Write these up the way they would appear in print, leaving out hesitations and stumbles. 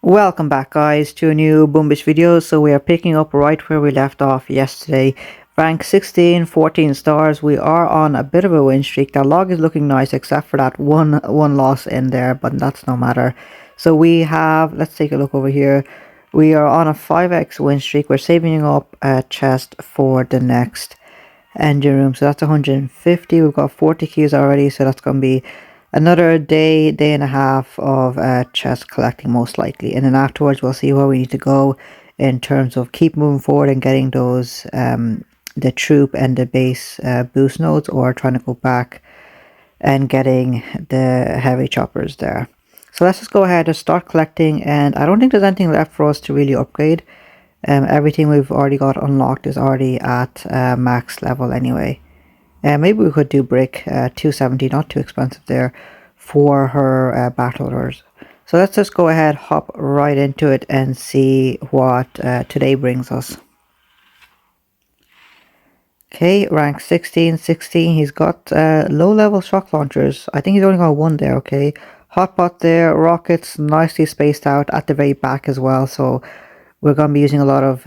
Welcome back guys to a new Boombish video. So we are picking up right where we left off yesterday. Rank 16, 14 stars. We are on a bit of a win streak. The log is looking nice except for that one loss in there, but that's no matter. So we have, let's take a look over here. We are on a 5x win streak. We're saving up a chest for the next engine room. So that's 150. We've got 40 keys already, so that's going to be another day and a half of chest collecting most likely, and then afterwards we'll see where we need to go in terms of keep moving forward and getting those the troop and the base boost nodes, or trying to go back and getting the heavy choppers there. So let's just go ahead and start collecting, and I don't think there's anything left for us to really upgrade. Everything we've already got unlocked is already at max level anyway. Maybe we could do Brick 270, not too expensive there, for her battle orders. So let's just go ahead, hop right into it and see what today brings us. Okay, rank 16. He's got low level shock launchers. I think he's only got one there, okay. Hotbot there, rockets nicely spaced out at the very back as well. So we're going to be using a lot of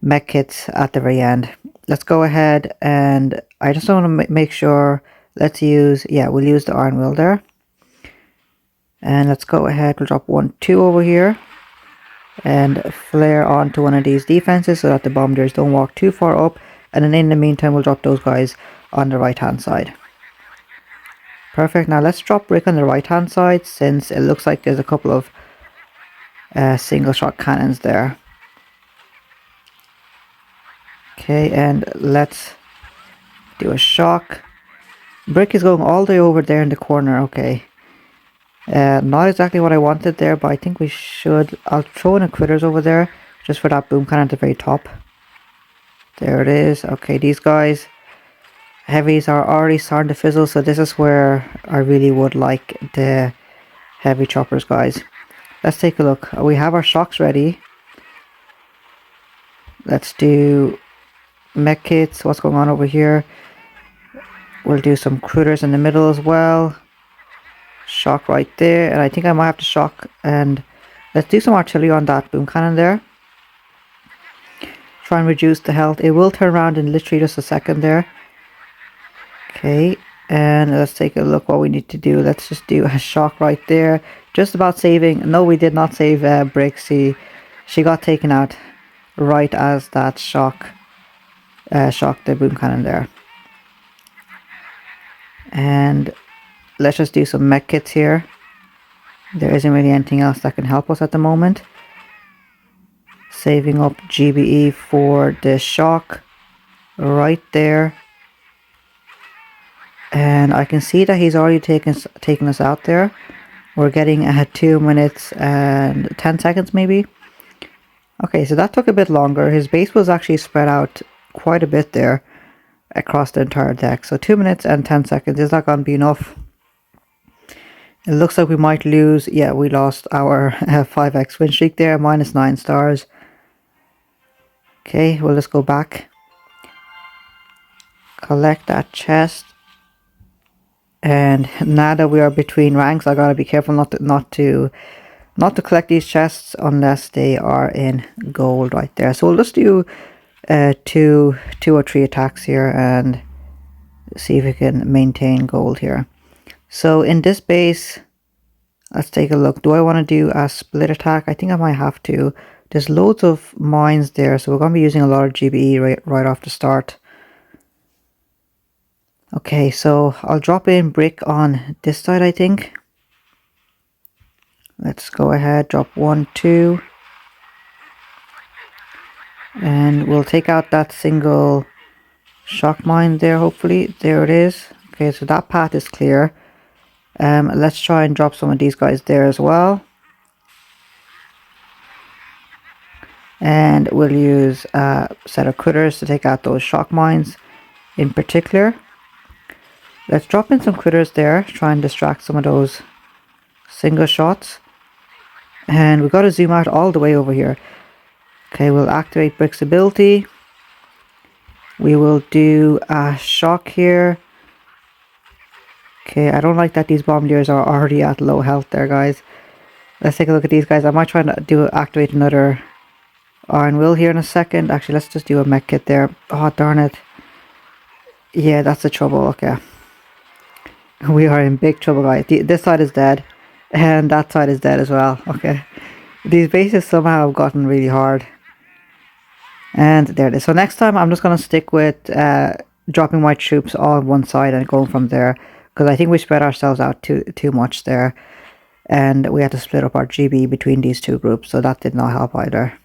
mech kits at the very end. Let's go ahead, and I just want to make sure, let's use, we'll use the iron will there. And let's go ahead, we'll drop 1, 2 over here. And flare onto one of these defenses so that the bombardiers don't walk too far up. And then in the meantime, we'll drop those guys on the right hand side. Perfect, now let's drop Brick on the right hand side, since it looks like there's a couple of single shot cannons there. Okay, and let's do a shock. Brick is going all the way over there in the corner, okay. Not exactly what I wanted there, but I think we should. I'll throw in a critters over there, just for that boom cannon at the very top. There it is. Okay, these guys, heavies are already starting to fizzle, so this is where I really would like the heavy choppers, guys. Let's take a look. We have our shocks ready. Let's do mech kits. What's going on over here? We'll do some critters in the middle as well. Shock right there, and I think I might have to shock, and let's do some artillery on that boom cannon there. Try and reduce the health. It will turn around in literally just a second there. Okay, and let's take a look what we need to do. Let's just do a shock right there. Just about saving. No, we did not save Brick. She got taken out right as that shocked the boom cannon there. And let's just do some mech kits here. There isn't really anything else that can help us at the moment. Saving up GBE for the shock right there. And I can see that he's already taken us out there. We're getting 2 minutes and 10 seconds maybe. Okay, so that took a bit longer. His base was actually spread out quite a bit there across the entire deck. So 2 minutes and 10 seconds. Is that going to be enough? It looks like we might lose. Yeah, we lost our 5x win streak there, -9 stars. Okay, we'll just go back. Collect that chest. And now that we are between ranks, I gotta be careful not to collect these chests unless they are in gold right there. So we'll just do two or three attacks here and see if we can maintain gold here. So in this base, let's take a look. Do I want to do a split attack? I think I might have to. There's loads of mines there, so we're going to be using a lot of GBE right off the start. Okay, so I'll drop in Brick on this side, I think. Let's go ahead, drop 1, 2. And we'll take out that single shock mine there, hopefully. There it is. Okay, so that path is clear. Let's try and drop some of these guys there as well. And we'll use a set of critters to take out those shock mines in particular. Let's drop in some critters there, try and distract some of those single shots. And we've got to zoom out all the way over here. Okay, we'll activate Brick's ability. We will do a shock here. Okay, I don't like that these bombardiers are already at low health there, guys. Let's take a look at these guys. I might try to activate another Iron Will here in a second. Actually, let's just do a mech kit there. Oh, darn it. Yeah, that's the trouble. Okay. We are in big trouble, guys. This side is dead. And that side is dead as well. Okay. These bases somehow have gotten really hard. And there it is. So next time I'm just going to stick with dropping my troops all on one side and going from there. Because I think we spread ourselves out too much there. And we had to split up our GB between these two groups. So that did not help either.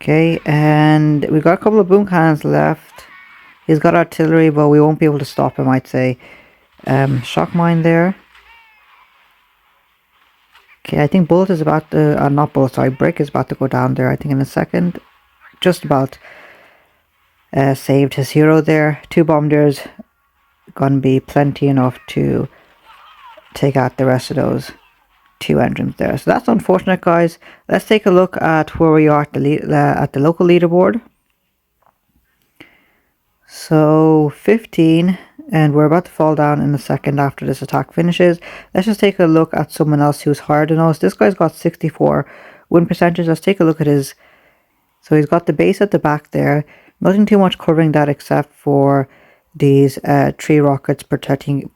Okay, and we've got a couple of boom cannons left. He's got artillery, but we won't be able to stop him, I'd say. Shock mine there. Okay, I think Bullet is about to... not Bullet, sorry. Brick is about to go down there, I think, in a second. Just about saved his hero there. 2 bombardiers. Gonna be plenty enough to take out the rest of those 2 engines there. So that's unfortunate, guys. Let's take a look at where we are at the local leaderboard. So 15, and we're about to fall down in a second after this attack finishes. Let's just take a look at someone else who's higher than us. This guy's got 64 win percentage. Let's take a look at his... So he's got the base at the back there. Nothing too much covering that except for these 3 rockets protecting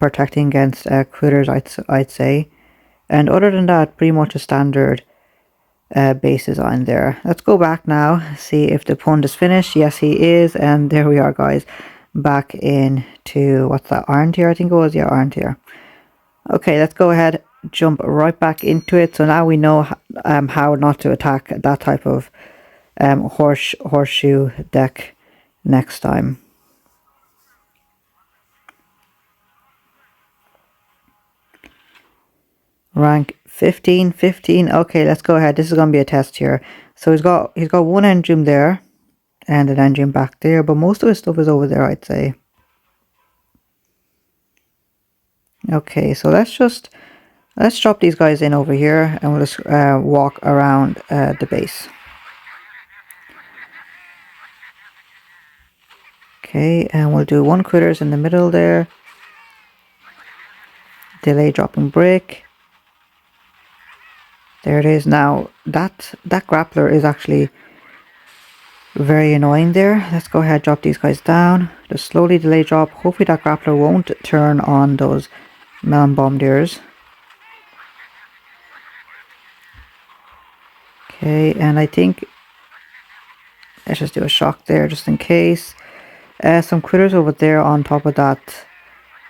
against critters, I'd say. And other than that, pretty much a standard base design there. Let's go back now, see if the opponent is finished. Yes, he is, and there we are, guys. Back into, what's that, Iron Tier, I think it was? Yeah, Iron Tier. Okay, let's go ahead, jump right back into it. So now we know how not to attack that type of horseshoe deck next time. Rank 15. Okay, let's go ahead. This is gonna be a test here. So he's got 1 engine there and an engine back there, but most of his stuff is over there, I'd say. Okay, so let's drop these guys in over here and we'll just walk around the base. Okay, and we'll do 1 critters in the middle there. Delay dropping brick. There it is. Now that grappler is actually very annoying there. Let's go ahead, drop these guys down. Just slowly delay drop. Hopefully that grappler won't turn on those melon bombardiers. Okay, and I think let's just do a shock there just in case. Some critters over there on top of that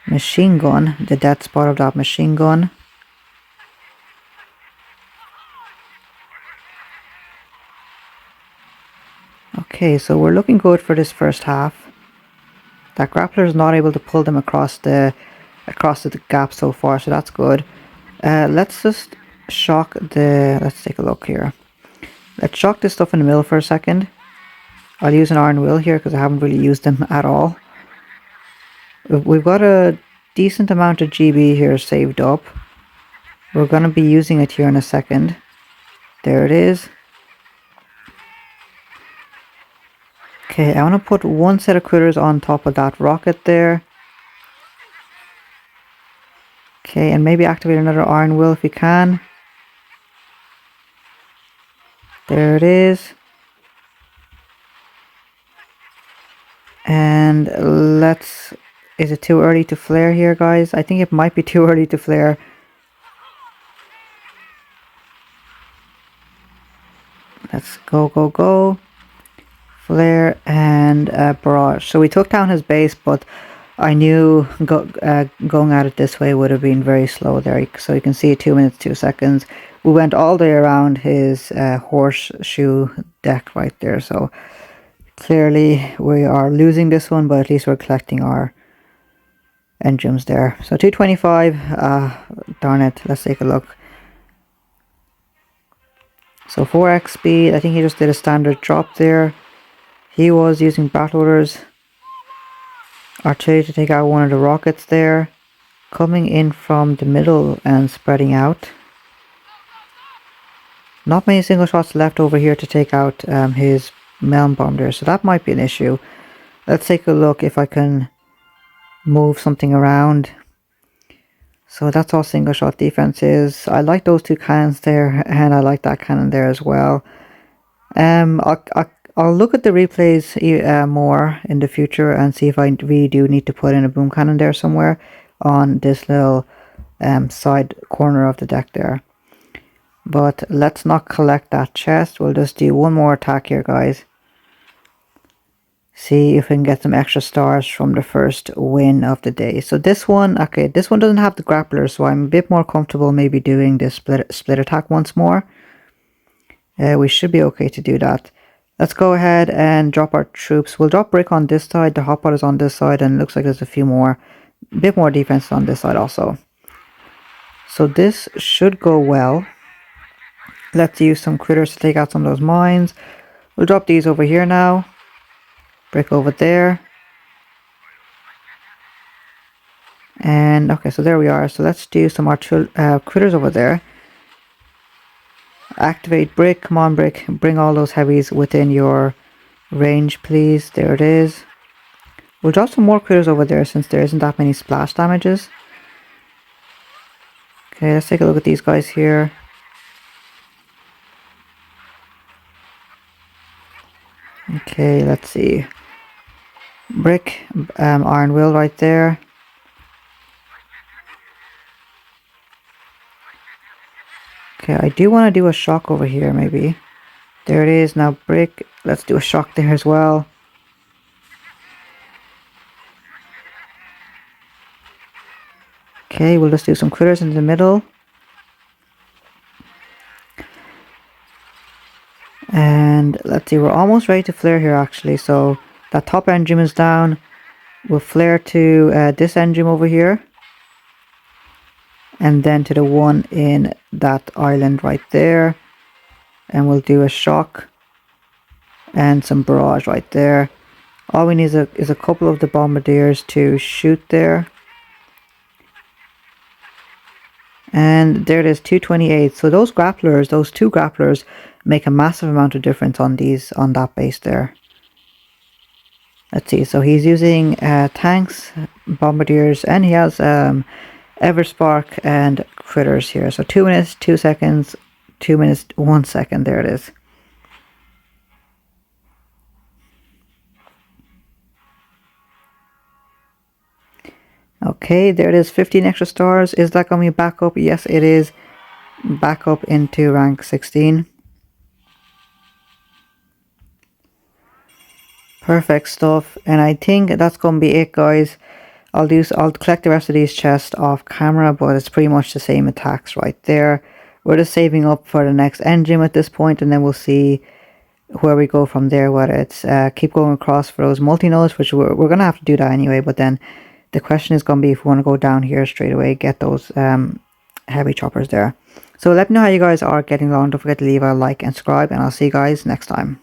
machine gun, the dead spot of that machine gun. Okay, so we're looking good for this first half. That grappler is not able to pull them across the gap so far, so that's good. Let's just shock the... Let's take a look here. Let's shock this stuff in the middle for a second. I'll use an Iron Will here because I haven't really used them at all. We've got a decent amount of GB here saved up. We're going to be using it here in a second. There it is. Okay, I want to put 1 set of critters on top of that rocket there. Okay, and maybe activate another Iron Will if we can. There it is. And let's... Is it too early to flare here, guys? I think it might be too early to flare. Let's go. Flare and barrage. So we took down his base, but I knew going at it this way would have been very slow there. So you can see 2 minutes 2 seconds. We went all the way around his horseshoe deck right there. So clearly we are losing this one, but at least we're collecting our engines there. So 225. Darn it. Let's take a look. So 4x speed. I think he just did a standard drop there. He was using battle orders. Artillery to take out one of the rockets there. Coming in from the middle and spreading out. Not many single shots left over here to take out his melon bomber, so that might be an issue. Let's take a look if I can move something around. So that's all single shot defense is. I like those two cannons there, and I like that cannon there as well. I'll look at the replays more in the future and see if I really do need to put in a boom cannon there somewhere on this little side corner of the deck there. But let's not collect that chest. We'll just do one more attack here, guys. See if we can get some extra stars from the first win of the day. So this one, okay, this one doesn't have the grappler, so I'm a bit more comfortable maybe doing this split attack once more. We should be okay to do that. Let's go ahead and drop our troops. We'll drop brick on this side, the hotbar is on this side, and it looks like there's a few more, bit more defense on this side also. So this should go well. Let's use some critters to take out some of those mines. We'll drop these over here now. Brick over there. And okay, so there we are. So let's do some critters over there. Activate brick. Come on, brick. Bring all those heavies within your range, please. There it is. We'll drop some more critters over there since there isn't that many splash damages. Okay, let's take a look at these guys here. Okay, let's see. Brick, iron will right there. Okay, I do want to do a shock over here maybe. There it is, now brick. Let's do a shock there as well. Okay, we'll just do some critters in the middle. And let's see, we're almost ready to flare here actually. So that top engine is down. We'll flare to this engine over here. And then to the one in that island right there. And we'll do a shock. And some barrage right there. All we need is a couple of the bombardiers to shoot there. And there it is, 228. So those grapplers, those two grapplers, make a massive amount of difference on that base there. Let's see, so he's using tanks, bombardiers, and he has Everspark and critters here. So 2 minutes, 2 seconds, 2 minutes, 1 second. There it is. Okay, there it is, 15 extra stars. Is that going to be back up? Yes, it is. Back up into rank 16. Perfect stuff. And I think that's going to be it, guys. I'll collect the rest of these chests off camera, but it's pretty much the same attacks right there. We're just saving up for the next engine at this point, and then we'll see where we go from there, whether it's keep going across for those multi-nodes, which we're going to have to do that anyway, but then the question is going to be if we want to go down here straight away, get those heavy choppers there. So let me know how you guys are getting along. Don't forget to leave a like and subscribe, and I'll see you guys next time.